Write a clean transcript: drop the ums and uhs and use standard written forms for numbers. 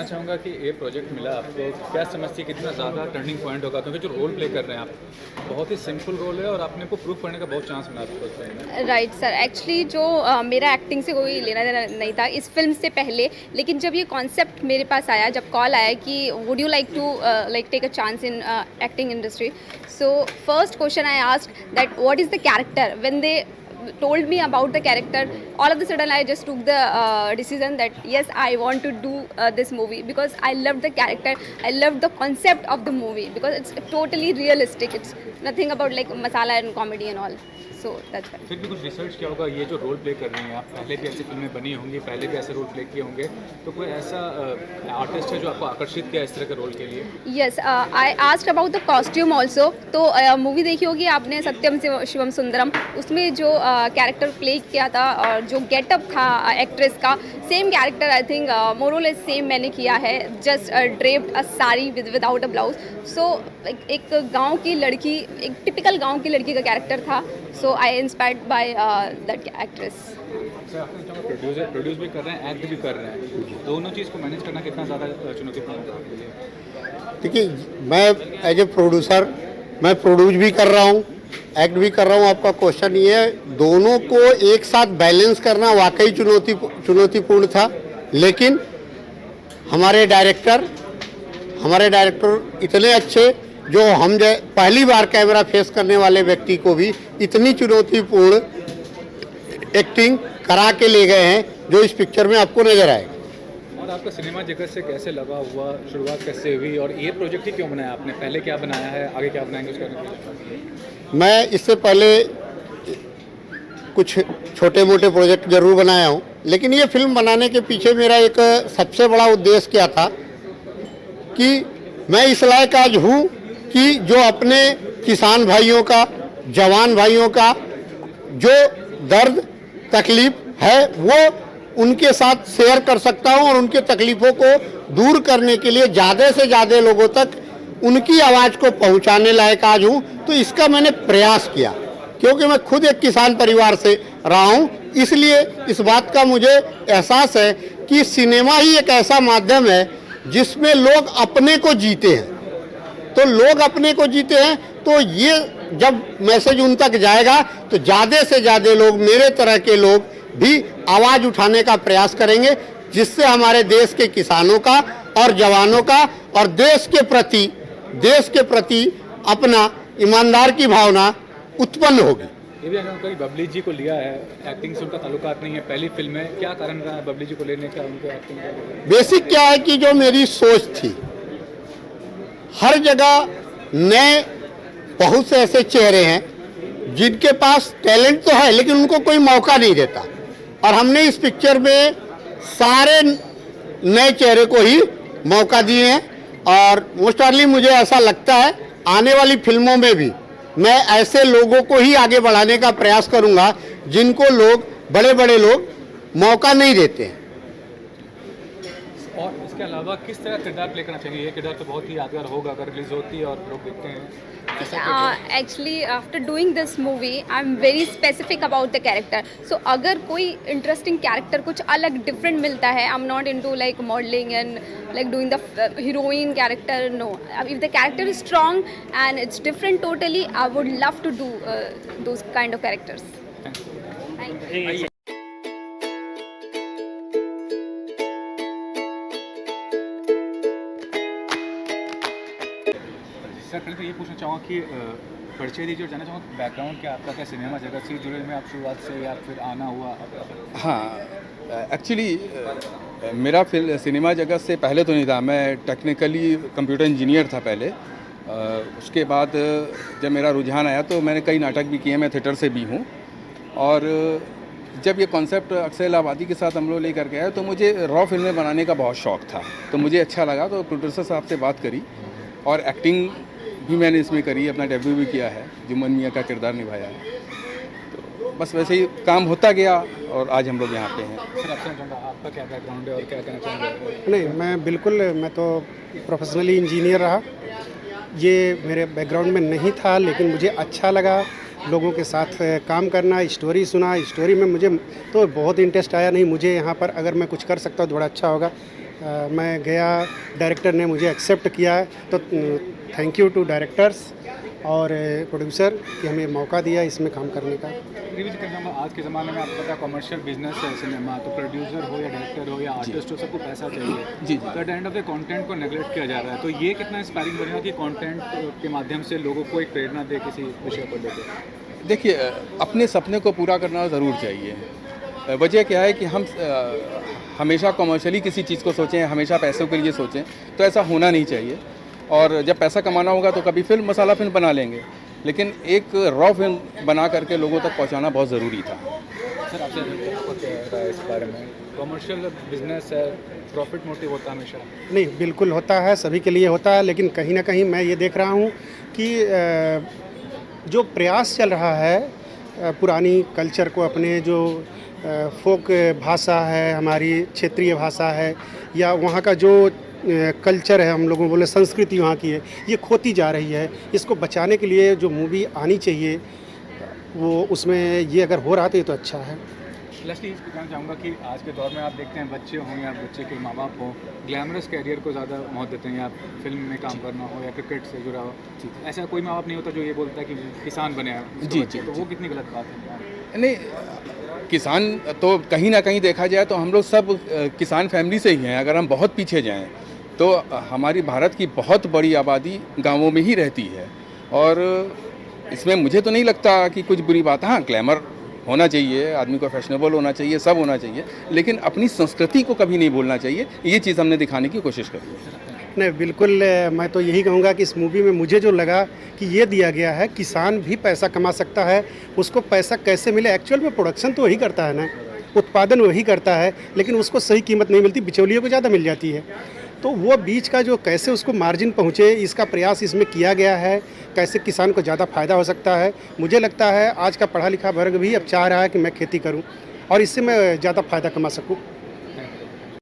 चाहूँगा कि ये प्रोजेक्ट मिला आपको, क्या समझती है कितना ज़्यादा टर्निंग पॉइंट होगा? क्योंकि जो रोल प्ले कर रहे हैं आप, बहुत ही सिंपल रोल है और आपने को प्रूव करने का बहुत चांस मिला आपको उसमें। राइट सर, एक्चुअली जो मेरा एक्टिंग से कोई लेना देना नहीं था इस फिल्म से पहले, लेकिन जब ये कॉन्सेप्ट मेरे पास आया, जब कॉल आया कि would you like to like take a chance in acting industry, so first question I asked that what is the character. When they told me about the character, all of a sudden I just took the decision that yes, I want to do this movie because I loved the character, I loved the concept of the movie because it's totally realistic, it's nothing about like masala and comedy and all, so that's why. फिर भी कुछ research किया होगा, ये जो role play कर रही हैं आप, पहले भी ऐसी फिल्में बनी होंगी, पहले भी ऐसे रोल प्ले किए होंगे, तो कोई ऐसा आर्टिस्ट है जो आपको आकर्षित किया इस तरह के रोल के लिए? Yes, I asked about the costume also. तो मूवी देखी होगी आपने सत्यम शिवम सुंदरम, उसमें जो कैरेक्टर प्ले किया था और जो गेटअप था एक्ट्रेस का, same character I think more और लेस सेम मैंने किया है, just draped a sari without a blouse. So एक गांव की लड़की, एक टिपिकल गांव की लड़की का कैरेक्टर था, so I inspired by that actress. Sir आपने प्रोड्यूस भी कर रहे हैं, एक्ट भी कर रहे हैं, दोनों चीज़ को मैनेज करना कितना ज़्यादा चुनौतीपूर्ण होगा आपके लिए? देखिए, मैं एज ए प्रोड्यूसर मैं प्रोड्यूस भी कर रहा हूँ, एक्ट भी कर रहा हूँ. आपका क्वेश्चन ये है, दोनों को एक साथ बैलेंस करना वाकई चुनौतीपूर्ण था, लेकिन हमारे डायरेक्टर इतने अच्छे, जो हम पहली बार कैमरा फेस करने वाले व्यक्ति को भी इतनी चुनौतीपूर्ण एक्टिंग करा के ले गए हैं, जो इस पिक्चर में आपको नजर आएगा. और आपका सिनेमा जगत से कैसे लगा हुआ, शुरुआत कैसे हुई और ये प्रोजेक्ट ही क्यों बनाया आपने? पहले क्या बनाया है, आगे क्या बनाएंगे उसका? मैं इससे पहले कुछ छोटे मोटे प्रोजेक्ट जरूर बनाया हूँ, लेकिन ये फिल्म बनाने के पीछे मेरा एक सबसे बड़ा उद्देश्य क्या था कि मैं इस लायक आज हूँ कि जो अपने किसान भाइयों का, जवान भाइयों का जो दर्द तकलीफ है वो उनके साथ शेयर कर सकता हूं और उनके तकलीफ़ों को दूर करने के लिए ज़्यादा से ज़्यादा लोगों तक उनकी आवाज़ को पहुंचाने लायक आज हूं. तो इसका मैंने प्रयास किया, क्योंकि मैं खुद एक किसान परिवार से रहा हूं, इसलिए इस बात का मुझे एहसास है कि सिनेमा ही एक ऐसा माध्यम है जिसमें लोग अपने को जीते हैं. तो लोग अपने को जीते हैं, तो ये जब मैसेज उन तक जाएगा तो ज़्यादा से ज़्यादा लोग, मेरे तरह के लोग भी आवाज़ उठाने का प्रयास करेंगे, जिससे हमारे देश के किसानों का और जवानों का और देश के प्रति अपना ईमानदार की भावना उत्पन्न होगी. ये भी अगर कहीं बबली जी को लिया है, एक्टिंग से उनका ताल्लुकात नहीं है, पहली फिल्म है, क्या कारण रहा है बबली जी को लेने का, उनके एक्टिंग का? बेसिक क्या है कि जो मेरी सोच थी, हर जगह नए बहुत से ऐसे चेहरे हैं जिनके पास टैलेंट तो है लेकिन उनको कोई मौका नहीं देता, और हमने इस पिक्चर में सारे नए चेहरे को ही मौका दिए हैं. और मोस्ट ऑफली मुझे ऐसा लगता है आने वाली फिल्मों में भी मैं ऐसे लोगों को ही आगे बढ़ाने का प्रयास करूंगा जिनको बड़े बड़े लोग मौका नहीं देते हैं. और इसके अलावा किस तरह किरदार प्ले करना चाहिए? ये किरदार तो बहुत ही यादगार होगा अगर रिलीज होती है और लोग देखते हैं. Actually after doing this movie I am very specific about the character. So अगर कोई इंटरेस्टिंग कैरेक्टर कुछ अलग डिफरेंट मिलता है, I am not into like modelling and like doing the heroine character. No, if the character is strong and it's different totally, I would love to do those kind of characters. Thank you. Sir पहले तो ये पूछना चाहूँगा कि परिचय दीजिए और जानना चाहूँगा बैकग्राउंड क्या आपका, क्या सिनेमा जगत से जुड़े में आप शुरुआत से या फिर आना हुआ आपका? हाँ, एक्चुअली मेरा सिनेमा जगत से पहले तो नहीं था. मैं टेक्निकली कंप्यूटर इंजीनियर था पहले. उसके बाद जब मेरा रुझान आया तो मैंने कई नाटक भी किए, मैं थिएटर से भी हूँ. और जब ये कॉन्सेप्ट अक्षय इलाहाबादी के साथ हम लोग लेकर के आए तो मुझे रॉ फिल्में बनाने का बहुत शौक़ था, तो मुझे अच्छा लगा. तो प्रोड्यूसर साहब से बात करी और एक्टिंग भी मैंने इसमें करी, अपना डेब्यू भी किया है, जुम्मन मियाँ का किरदार निभाया है. तो बस वैसे ही काम होता गया और आज हम लोग यहाँ पे हैं. सर आपका क्या बैकग्राउंड है और क्या कहना चाहेंगे? नहीं, मैं तो प्रोफेशनली इंजीनियर रहा. ये मेरे बैकग्राउंड में नहीं था, लेकिन मुझे अच्छा लगा लोगों के साथ काम करना. स्टोरी सुना, स्टोरी में मुझे तो बहुत इंटरेस्ट आया. नहीं, मुझे यहाँ पर अगर मैं कुछ कर सकता हूँ तो बड़ा अच्छा होगा. मैं गया, डायरेक्टर ने मुझे एक्सेप्ट किया, तो थैंक यू टू डायरेक्टर्स और प्रोड्यूसर कि हमें मौका दिया इसमें काम करने का। रिव्यू करना, आज के ज़माने में आपको पता है कमर्शियल बिजनेस है सिनेमा, तो प्रोड्यूसर हो या डायरेक्टर हो या आर्टिस्ट हो, सबको पैसा चाहिए। जी। तो at the end of the content को नेगलेक्ट किया जा रहा है, तो ये कितना इंस्पायरिंग बनेगा कि कंटेंट के माध्यम से लोगों को एक प्रेरणा दे किसी विषय को लेकर। देखिए, अपने सपने को पूरा करना ज़रूर चाहिए। वजह क्या है कि हम हमेशा कमर्शियली किसी चीज़ को सोचें, हमेशा पैसों के लिए सोचें, तो ऐसा होना नहीं चाहिए। और जब पैसा कमाना होगा तो कभी फिल्म मसाला फिल्म बना लेंगे, लेकिन एक रॉ फिल्म बना करके लोगों तक पहुंचाना बहुत ज़रूरी था। सर आपसे क्या है इस बारे में? कमर्शियल बिजनेस है, प्रॉफिट मोटिव होता है हमेशा? नहीं, बिल्कुल होता है, सभी के लिए होता है, लेकिन कहीं ना कहीं मैं ये देख रहा हूँ कि जो प्रयास चल रहा है पुरानी कल्चर को, अपने जो फोक भाषा है, हमारी क्षेत्रीय भाषा है, या वहाँ का जो कल्चर है, हम लोगों बोले संस्कृति वहाँ की है, ये खोती जा रही है। इसको बचाने के लिए जो मूवी आनी चाहिए वो उसमें ये अगर हो रहा तो ये तो अच्छा है। लास्टली कहना चाहूँगा कि आज के दौर में आप देखते हैं बच्चे हों या बच्चे के माँ बाप हों, ग्लैमरस कैरियर को ज़्यादा महत्व देते हैं, या फिल्म में काम करना हो या क्रिकेट से जुड़ा हो। ऐसा कोई माँ बाप नहीं होता जो ये बोलता है कि किसान बने जी, तो वो कितनी गलत बात है? नहीं, किसान तो कहीं ना कहीं देखा जाए तो हम लोग सब किसान फैमिली से ही हैं। अगर हम बहुत पीछे जाएं तो हमारी भारत की बहुत बड़ी आबादी गांवों में ही रहती है, और इसमें मुझे तो नहीं लगता कि कुछ बुरी बात है। हाँ, ग्लैमर होना चाहिए, आदमी को फैशनेबल होना चाहिए, सब होना चाहिए, लेकिन अपनी संस्कृति को कभी नहीं भूलना चाहिए। ये चीज़ हमने दिखाने की कोशिश करी है। नहीं, बिल्कुल, मैं तो यही कहूँगा कि इस मूवी में मुझे जो लगा कि ये दिया गया है, किसान भी पैसा कमा सकता है, उसको पैसा कैसे मिले। एक्चुअल में प्रोडक्शन तो वही करता है ना, उत्पादन वही करता है, लेकिन उसको सही कीमत नहीं मिलती, बिचौलियों को ज़्यादा मिल जाती है। तो वो बीच का जो कैसे उसको मार्जिन पहुँचे, इसका प्रयास इसमें किया गया है, कैसे किसान को ज़्यादा फ़ायदा हो सकता है। मुझे लगता है आज का पढ़ा लिखा वर्ग भी अब चाह रहा है कि मैं खेती करूँ और इससे मैं ज़्यादा फ़ायदा कमा सकूँ।